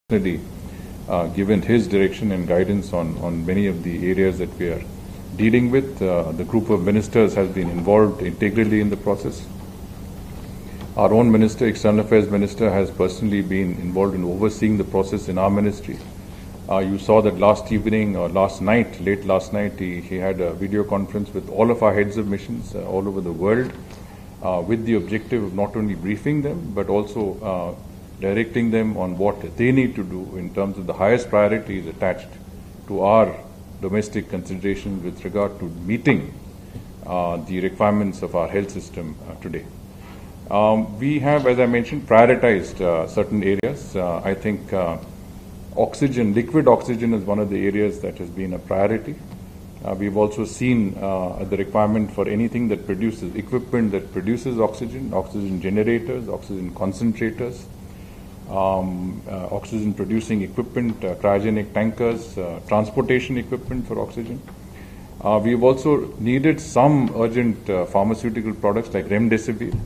Definitely given his direction and guidance on many of the areas that we are dealing with. The group of ministers has been involved integrally in the process. Our own minister, External Affairs Minister, has personally been involved in overseeing the process in our ministry. You saw that last evening or last night, late last night, he had a video conference with all of our heads of missions all over the world with the objective of not only briefing them but also directing them on what they need to do in terms of the highest priorities attached to our domestic considerations with regard to meeting the requirements of our health system today. We have, as I mentioned, prioritized certain areas. I think oxygen, liquid oxygen is one of the areas that has been a priority. We've also seen the requirement for anything that produces, equipment that produces oxygen, oxygen generators, oxygen concentrators, oxygen producing equipment, cryogenic tankers, transportation equipment for oxygen. We've also needed some urgent pharmaceutical products like remdesivir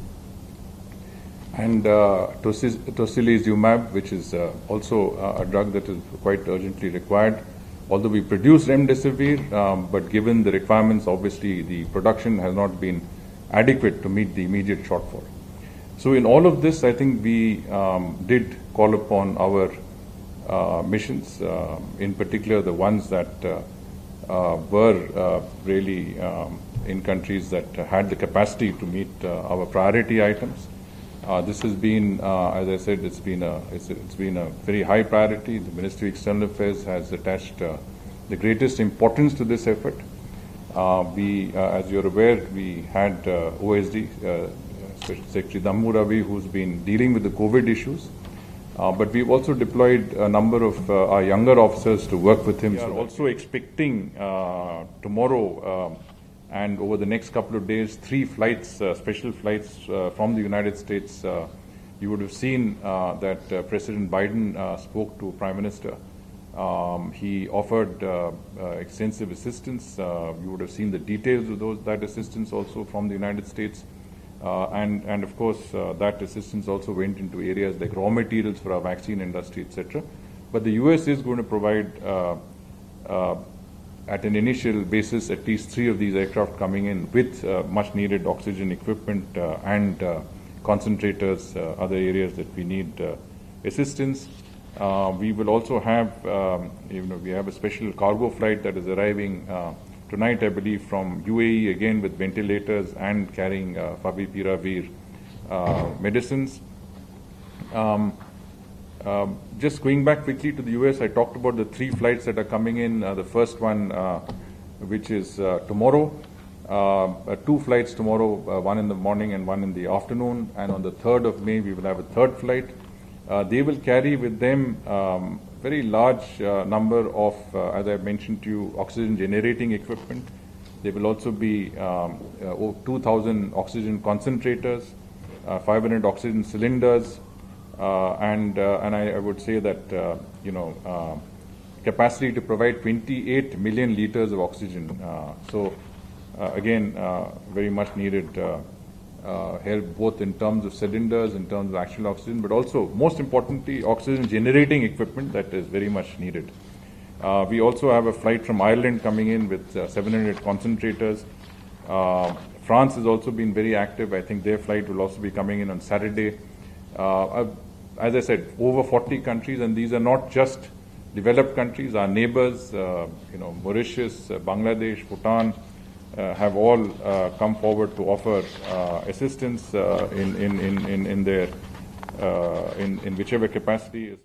and tocilizumab, which is also a drug that is quite urgently required. Although we produce remdesivir, but given the requirements, obviously the production has not been adequate to meet the immediate shortfall. So in all of this, I think we did call upon our missions, in particular the ones that were really in countries that had the capacity to meet our priority items. This has been, as I said, it's been a very high priority. The Ministry of External Affairs has attached the greatest importance to this effort. As you're aware, we had OSD, Secretary Dammu Ravi, who's been dealing with the COVID issues. But we've also deployed a number of our younger officers to work with him. We are also expecting tomorrow and over the next couple of days, 3 flights, special flights from the United States. You would have seen that President Biden spoke to Prime Minister. He offered extensive assistance. You would have seen the details of that assistance also from the United States. And of course, that assistance also went into areas like raw materials for our vaccine industry, etc. But the U.S. is going to provide, at an initial basis, at least 3 of these aircraft coming in with much needed oxygen equipment and concentrators, other areas that we need assistance. We will also have, we have a special cargo flight that is arriving tonight, I believe, from UAE, again with ventilators and carrying favipiravir medicines. Just going back quickly to the US, I talked about the 3 flights that are coming in. The first one, which is tomorrow, 2 flights tomorrow, one in the morning and one in the afternoon. And on the 3rd of May, we will have a 3rd flight. They will carry with them very large number of, as I mentioned to you, oxygen generating equipment. There will also be 2,000 oxygen concentrators, 500 oxygen cylinders, and I would say that capacity to provide 28 million liters of oxygen. So again, very much needed help both in terms of cylinders, in terms of actual oxygen, but also, most importantly, oxygen generating equipment that is very much needed. We also have a flight from Ireland coming in with 700 concentrators. France has also been very active. I think their flight will also be coming in on Saturday. As I said, over 40 countries, and these are not just developed countries. Our neighbors, Mauritius, Bangladesh, Bhutan, have all come forward to offer assistance in whichever capacity is